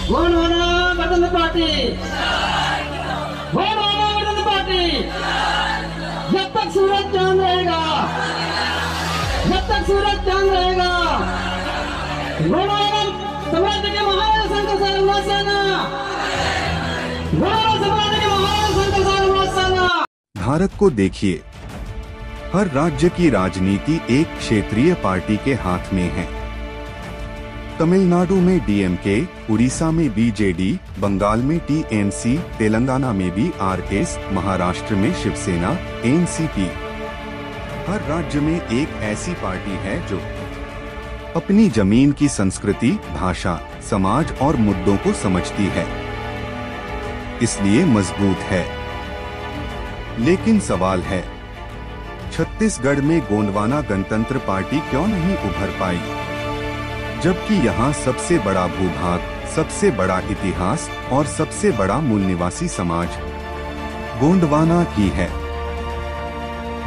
गोंडवाना गणतंत्र पार्टी, गोंडवाना गणतंत्र पार्टी, जब तक सूरज चांद रहेगा, जब तक सूरज चांद रहेगा, गोंडवाना समाज के महान संत सर्वसेना, गोंडवाना समाज के महान संत सर्वसेना। भारत को देखिए, हर राज्य की राजनीति एक क्षेत्रीय पार्टी के हाथ में है। तमिलनाडु में डीएमके, उड़ीसा में बीजेडी, बंगाल में टीएमसी, तेलंगाना में भी आरएस, महाराष्ट्र में शिवसेना, एनसीपी। हर राज्य में एक ऐसी पार्टी है जो अपनी जमीन की संस्कृति, भाषा, समाज और मुद्दों को समझती है, इसलिए मजबूत है। लेकिन सवाल है, छत्तीसगढ़ में गोंडवाना गणतंत्र पार्टी क्यों नहीं उभर पाई, जबकि यहाँ सबसे बड़ा भूभाग, सबसे बड़ा इतिहास और सबसे बड़ा मूल निवासी समाज गोंडवाना ही है।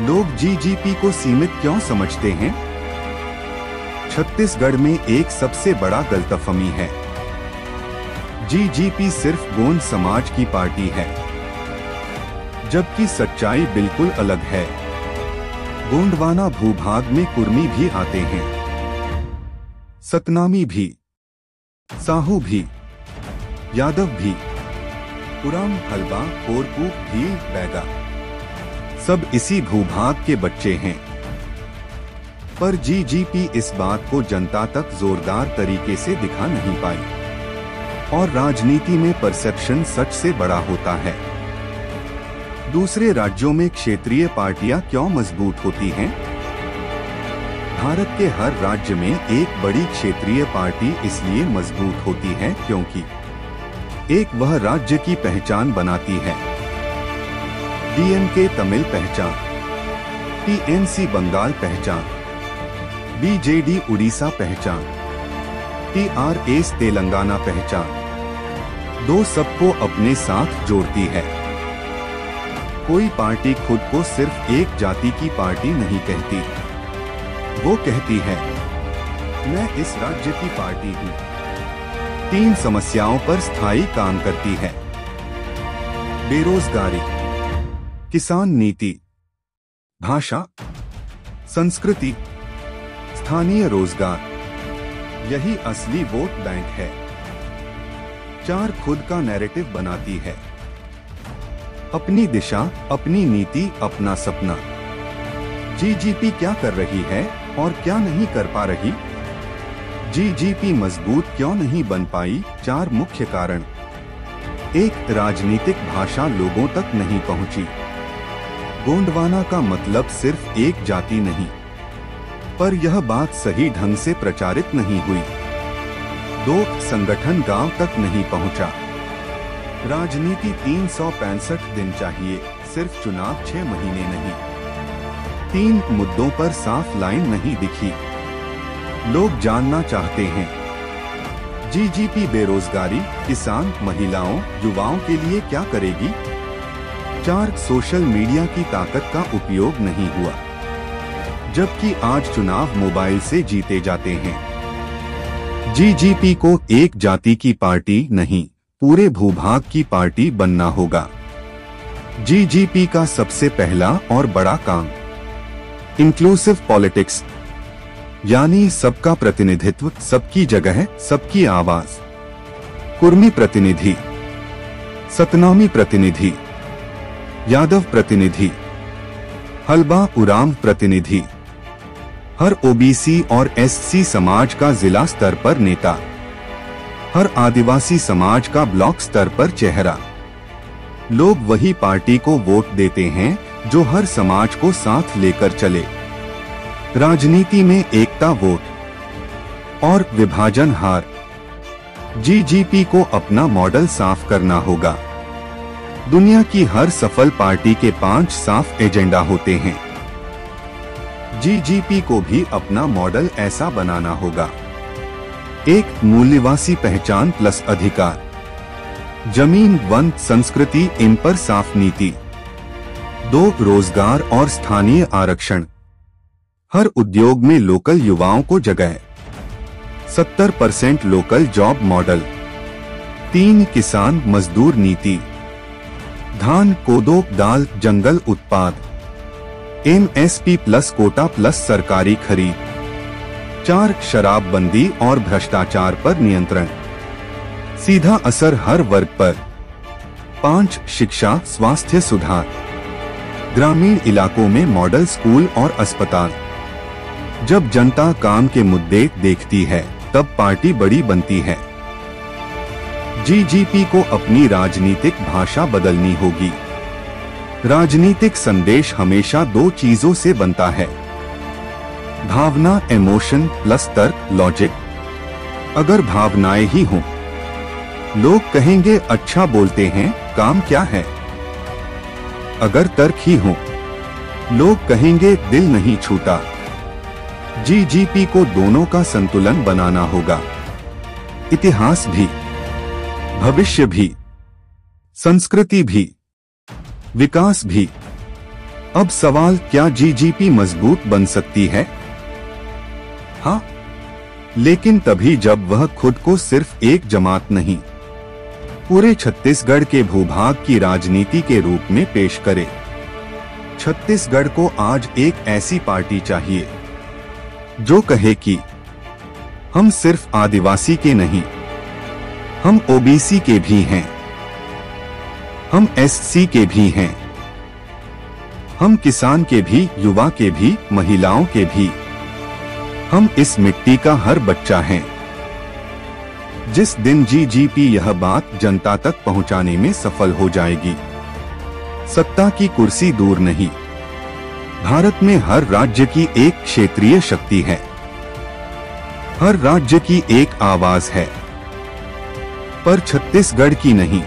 लोग जीजीपी को सीमित क्यों समझते हैं? छत्तीसगढ़ में एक सबसे बड़ा गलतफहमी है। जीजीपी सिर्फ गोंड समाज की पार्टी है, जबकि सच्चाई बिल्कुल अलग है। गोंडवाना भूभाग में कुर्मी भी आते हैं, सतनामी भी, साहू भी, यादव भी, उराम, हलवा, कोरकू, भील, बैगा, सब इसी भूभाग के बच्चे हैं। पर जीजीपी इस बात को जनता तक जोरदार तरीके से दिखा नहीं पाई, और राजनीति में परसेप्शन सच से बड़ा होता है। दूसरे राज्यों में क्षेत्रीय पार्टियां क्यों मजबूत होती हैं? भारत के हर राज्य में एक बड़ी क्षेत्रीय पार्टी इसलिए मजबूत होती है क्योंकि एक वह राज्य की पहचान बनाती है। डीएमके तमिल पहचान, टीएमसी बंगाल पहचान, बीजेडी उड़ीसा पहचान, टीआरएस तेलंगाना पहचान, दो सबको अपने साथ जोड़ती है। कोई पार्टी खुद को सिर्फ एक जाति की पार्टी नहीं कहती, वो कहती है, मैं इस राज्य की पार्टी हूँ। 3 समस्याओं पर स्थायी काम करती है: बेरोजगारी, किसान नीति, भाषा, संस्कृति, स्थानीय रोजगार। यही असली वोट बैंक है। 4 खुद का नैरेटिव बनाती है: अपनी दिशा, अपनी नीति, अपना सपना। जीजीपी क्या कर रही है और क्या नहीं कर पा रही? जीजीपी मजबूत क्यों नहीं बन पाई? 4 मुख्य कारण। 1, राजनीतिक भाषा लोगों तक नहीं पहुंची। गोंडवाना का मतलब सिर्फ एक जाति नहीं, पर यह बात सही ढंग से प्रचारित नहीं हुई। 2, संगठन गांव तक नहीं पहुंचा। राजनीति 365 दिन चाहिए, सिर्फ चुनाव 6 महीने नहीं। 3, मुद्दों पर साफ लाइन नहीं दिखी। लोग जानना चाहते हैं, जीजीपी बेरोजगारी, किसान, महिलाओं, युवाओं के लिए क्या करेगी? 4, सोशल मीडिया की ताकत का उपयोग नहीं हुआ, जबकि आज चुनाव मोबाइल से जीते जाते हैं। जीजीपी को एक जाति की पार्टी नहीं, पूरे भूभाग की पार्टी बनना होगा। जीजीपी का सबसे पहला और बड़ा काम इंक्लूसिव पॉलिटिक्स, यानी सबका प्रतिनिधित्व, सबकी जगह, सबकी आवाज। कुर्मी प्रतिनिधि, सतनामी प्रतिनिधि, यादव प्रतिनिधि, हलबा उराम प्रतिनिधि, हर ओबीसी और एससी समाज का जिला स्तर पर नेता, हर आदिवासी समाज का ब्लॉक स्तर पर चेहरा। लोग वही पार्टी को वोट देते हैं जो हर समाज को साथ लेकर चले। राजनीति में एकता वोट और विभाजन हार। जीजीपी को अपना मॉडल साफ करना होगा। दुनिया की हर सफल पार्टी के 5 साफ एजेंडा होते हैं। जीजीपी को भी अपना मॉडल ऐसा बनाना होगा। 1, मूल्यवासी पहचान प्लस अधिकार। जमीन, वन, संस्कृति, इन पर साफ नीति। 2, रोजगार और स्थानीय आरक्षण। हर उद्योग में लोकल युवाओं को जगह। 70% लोकल जॉब मॉडल। 3 किसान मजदूर नीति, धान कोदो दाल जंगल उत्पाद, MSP प्लस कोटा प्लस सरकारी खरीद। 4 शराबबंदी और भ्रष्टाचार पर नियंत्रण, सीधा असर हर वर्ग पर। 5 शिक्षा स्वास्थ्य सुधार, ग्रामीण इलाकों में मॉडल स्कूल और अस्पताल। जब जनता काम के मुद्दे देखती है तब पार्टी बड़ी बनती है। GGP को अपनी राजनीतिक भाषा बदलनी होगी। राजनीतिक संदेश हमेशा 2 चीजों से बनता है, भावना इमोशन प्लस तर्क लॉजिक। अगर भावनाएं ही हों, लोग कहेंगे अच्छा बोलते हैं, काम क्या है। अगर तर्क ही हो, लोग कहेंगे दिल नहीं छूटा। GGP को दोनों का संतुलन बनाना होगा। इतिहास भी, भविष्य भी, संस्कृति भी, विकास भी। अब सवाल, क्या GGP मजबूत बन सकती है? हाँ, लेकिन तभी जब वह खुद को सिर्फ एक जमात नहीं, पूरे छत्तीसगढ़ के भूभाग की राजनीति के रूप में पेश करे। छत्तीसगढ़ को आज एक ऐसी पार्टी चाहिए जो कहे कि हम सिर्फ आदिवासी के नहीं, हम OBC के भी हैं, हम SC के भी हैं, हम किसान के भी, युवा के भी, महिलाओं के भी, हम इस मिट्टी का हर बच्चा हैं। जिस दिन GGP यह बात जनता तक पहुंचाने में सफल हो जाएगी, सत्ता की कुर्सी दूर नहीं। भारत में हर राज्य की एक क्षेत्रीय शक्ति है, हर राज्य की एक आवाज है, पर छत्तीसगढ़ की नहीं,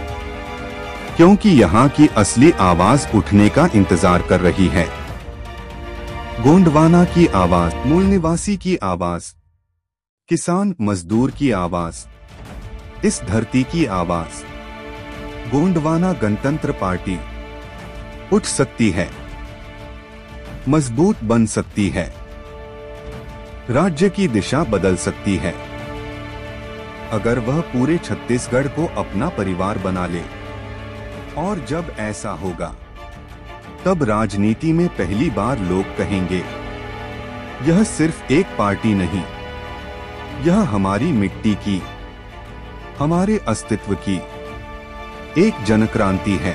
क्योंकि यहाँ की असली आवाज उठने का इंतजार कर रही है। गोंडवाना की आवाज, मूल निवासी की आवाज, किसान मजदूर की आवाज, इस धरती की आवाज। गोंडवाना गणतंत्र पार्टी उठ सकती है, मजबूत बन सकती है, राज्य की दिशा बदल सकती है, अगर वह पूरे छत्तीसगढ़ को अपना परिवार बना ले। और जब ऐसा होगा, तब राजनीति में पहली बार लोग कहेंगे, यह सिर्फ एक पार्टी नहीं, यह हमारी मिट्टी की, हमारे अस्तित्व की एक जनक्रांति है।